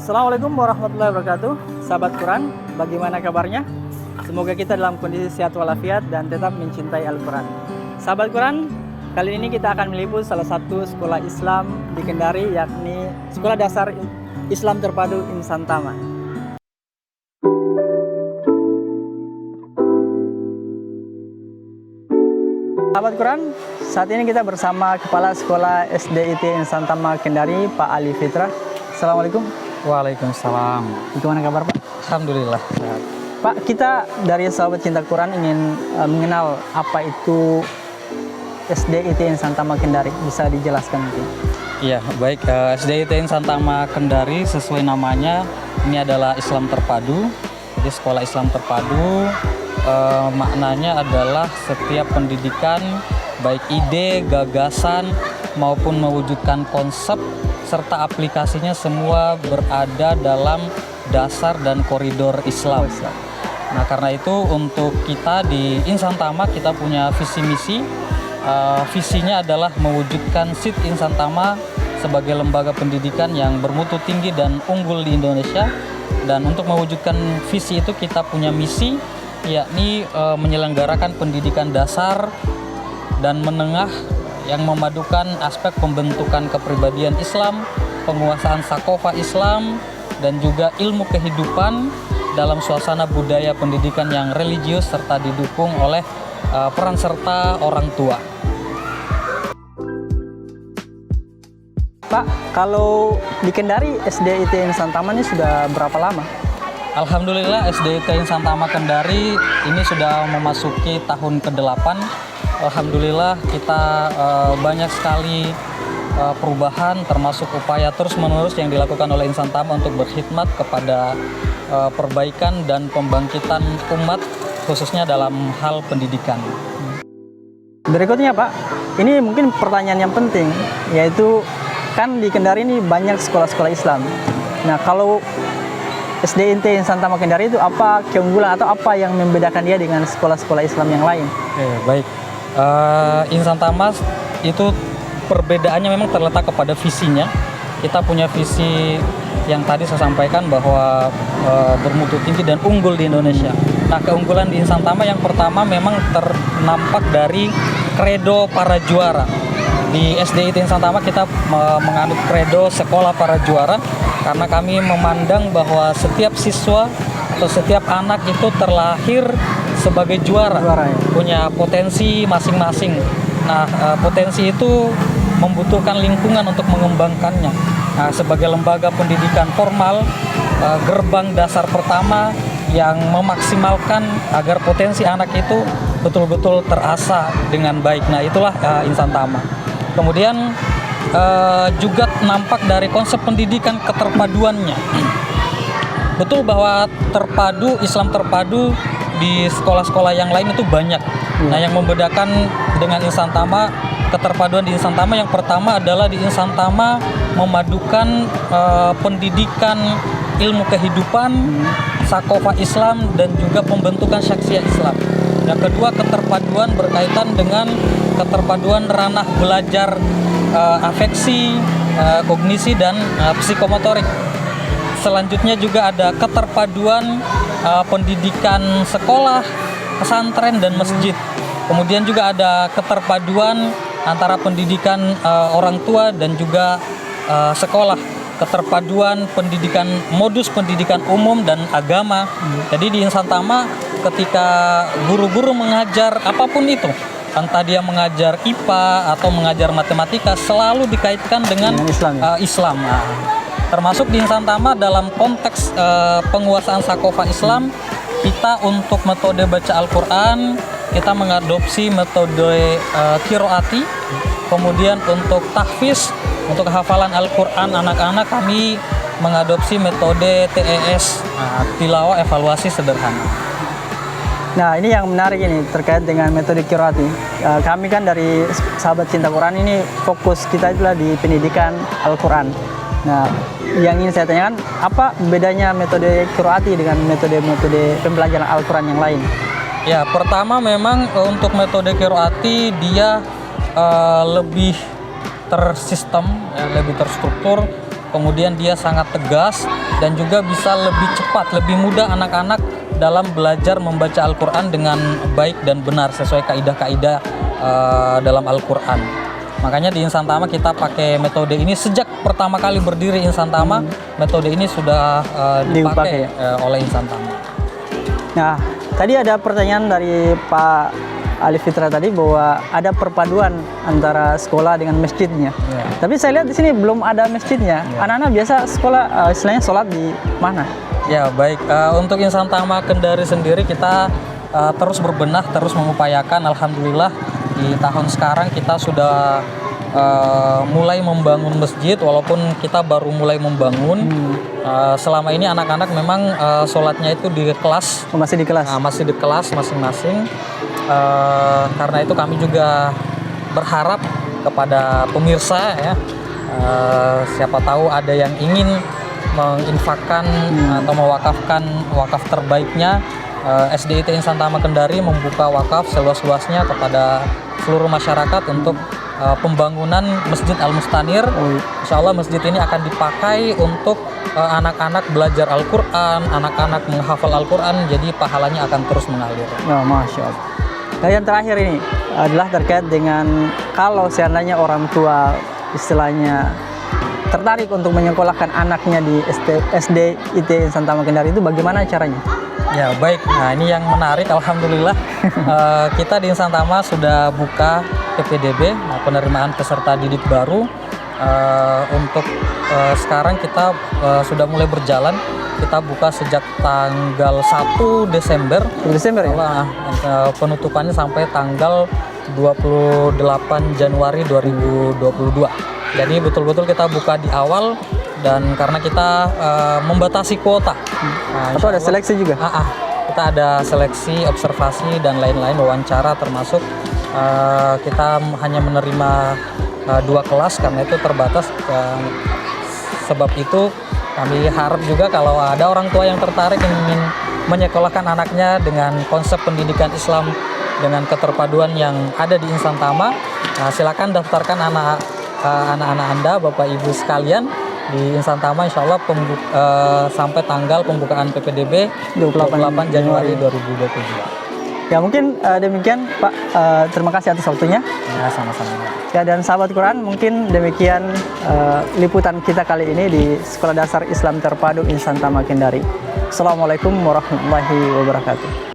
Assalamualaikum warahmatullahi wabarakatuh. Sahabat Quran, bagaimana kabarnya? Semoga kita dalam kondisi sehat walafiat dan tetap mencintai Al-Quran. Sahabat Quran, kali ini kita akan meliput salah satu sekolah Islam di Kendari, yakni Sekolah Dasar Islam Terpadu Insan Tama. Sahabat Quran, saat ini kita bersama Kepala Sekolah SDIT Insan Tama Kendari, Pak Ali Fitra. Assalamualaikum. Waalaikumsalam. Bagaimana kabar, Pak? Alhamdulillah sehat. Pak, kita dari sahabat cinta Quran ingin mengenal apa itu SDIT Insan Tama Kendari. Bisa dijelaskan mungkin? Iya, baik. SDIT Insan Tama Kendari sesuai namanya ini adalah Islam Terpadu. Jadi sekolah Islam Terpadu maknanya adalah setiap pendidikan baik ide, gagasan maupun mewujudkan konsep serta aplikasinya semua berada dalam dasar dan koridor Islam. Nah, karena itu untuk kita di Insan Tama kita punya visi misi. Visinya adalah mewujudkan SIT Insan Tama sebagai lembaga pendidikan yang bermutu tinggi dan unggul di Indonesia. Dan untuk mewujudkan visi itu kita punya misi, yakni menyelenggarakan pendidikan dasar dan menengah yang memadukan aspek pembentukan kepribadian Islam, penguasaan sakofa Islam, dan juga ilmu kehidupan dalam suasana budaya pendidikan yang religius serta didukung oleh peran serta orang tua. Pak, kalau di Kendari SDIT Insan Tama ini sudah berapa lama? Alhamdulillah SDIT Insan Tama Kendari ini sudah memasuki tahun ke-8. Alhamdulillah kita banyak sekali perubahan termasuk upaya terus-menerus yang dilakukan oleh Insan Tama untuk berkhidmat kepada perbaikan dan pembangkitan umat khususnya dalam hal pendidikan. Berikutnya Pak, ini mungkin pertanyaan yang penting, yaitu kan di Kendari ini banyak sekolah-sekolah Islam. Nah, kalau SDIT Insan Tama Kendari itu apa keunggulan atau apa yang membedakan dia dengan sekolah-sekolah Islam yang lain? Baik. Insan Tama itu perbedaannya memang terletak kepada visinya. Kita punya visi yang tadi saya sampaikan bahwa bermutu tinggi dan unggul di Indonesia. Nah, keunggulan di Insan Tama yang pertama memang ternampak dari kredo para juara. Di SDIT Insan Tama kita menganut kredo sekolah para juara karena kami memandang bahwa setiap siswa atau setiap anak itu terlahir sebagai juara ya? Punya potensi masing-masing. Nah, potensi itu membutuhkan lingkungan untuk mengembangkannya. Nah, sebagai lembaga pendidikan formal, gerbang dasar pertama yang memaksimalkan agar potensi anak itu betul-betul terasah dengan baik. Nah, itulah Insan Tama. Kemudian juga nampak dari konsep pendidikan keterpaduannya. Betul bahwa terpadu, Islam terpadu di sekolah-sekolah yang lain itu banyak. Nah, yang membedakan dengan Insan Tama, keterpaduan di Insan Tama yang pertama adalah di Insan Tama memadukan pendidikan ilmu kehidupan, sakofa Islam, dan juga pembentukan syakhsiat Islam. Yang kedua, keterpaduan berkaitan dengan keterpaduan ranah belajar afeksi, kognisi, dan psikomotorik. Selanjutnya juga ada keterpaduan pendidikan sekolah, pesantren, dan masjid. Kemudian juga ada keterpaduan antara pendidikan orang tua dan juga sekolah. Keterpaduan pendidikan, modus pendidikan umum dan agama. Jadi di Insan Tama ketika guru-guru mengajar apapun itu, entah dia mengajar IPA atau mengajar matematika, selalu dikaitkan dengan Islam. Nah, termasuk di Insan Tama dalam konteks penguasaan sakofa Islam, kita untuk metode baca Al-Quran, kita mengadopsi metode qiraati. Kemudian untuk tahfiz, untuk hafalan Al-Quran anak-anak, kami mengadopsi metode TES, tilawah evaluasi sederhana. Nah, ini yang menarik ini terkait dengan metode qiraati. Kami kan dari sahabat cinta Quran ini fokus kita itulah di pendidikan Al-Quran. Nah, yang ingin saya tanyakan, apa bedanya metode qiraati dengan metode pembelajaran Al-Quran yang lain? Ya, pertama memang untuk metode qiraati dia lebih tersistem, lebih terstruktur. kemudian dia sangat tegas, dan juga bisa lebih cepat, lebih mudah anak-anak dalam belajar membaca Al-Quran dengan baik dan benar sesuai kaidah-kaidah dalam Al-Quran. Makanya di Insan Tama kita pakai metode ini sejak pertama kali berdiri Insan Tama. Metode ini sudah dipakai oleh Insan Tama. Nah, tadi ada pertanyaan dari Pak Ali Fitra tadi bahwa ada perpaduan antara sekolah dengan masjidnya. Ya. Tapi saya lihat di sini belum ada masjidnya. Ya. Anak-anak biasa sekolah istilahnya sholat di mana? Ya baik, untuk Insan Tama Kendari sendiri kita terus berbenah, terus mengupayakan. Alhamdulillah di tahun sekarang kita sudah mulai membangun masjid, walaupun kita baru mulai membangun. Selama ini anak-anak memang sholatnya itu di kelas. Masih di kelas? Masih di kelas masing-masing. Karena itu kami juga berharap kepada pemirsa ya, siapa tahu ada yang ingin menginfakkan atau mewakafkan wakaf terbaiknya. SDIT Insan Tama Kendari membuka wakaf seluas-luasnya kepada seluruh masyarakat untuk pembangunan Masjid Al-Mustanir. Insya Allah masjid ini akan dipakai untuk anak-anak belajar Al-Quran, anak-anak menghafal Al-Quran, jadi pahalanya akan terus mengalir. Ya, Masya Allah. Dan yang terakhir ini adalah terkait dengan kalau seandainya orang tua istilahnya tertarik untuk menyekolahkan anaknya di SDIT Insan Tama Kendari, itu bagaimana caranya? Ya baik, nah ini yang menarik, alhamdulillah kita di Insan Tama sudah buka PPDB, penerimaan peserta didik baru. Untuk sekarang kita sudah mulai berjalan. Kita buka sejak tanggal 1 Desember. Desember ya? Penutupannya sampai tanggal 28 Januari 2022. Jadi betul-betul kita buka di awal, dan karena kita membatasi kuota. Atau ada seleksi juga? Kita ada seleksi, observasi, dan lain-lain, wawancara termasuk. Kita hanya menerima 2 kelas karena itu terbatas. Sebab itu kami harap juga kalau ada orang tua yang tertarik ingin menyekolahkan anaknya dengan konsep pendidikan Islam dengan keterpaduan yang ada di Insan Tama, silakan daftarkan anak-anak Anda, Bapak Ibu sekalian, di Insan Tama. Insya Allah sampai tanggal pembukaan PPDB 28 Januari 2022. Ya mungkin demikian Pak, terima kasih atas waktunya. Ya, sama-sama. Ya, dan sahabat Quran, mungkin demikian liputan kita kali ini di Sekolah Dasar Islam Terpadu Insan Tama Kendari. Assalamualaikum warahmatullahi wabarakatuh.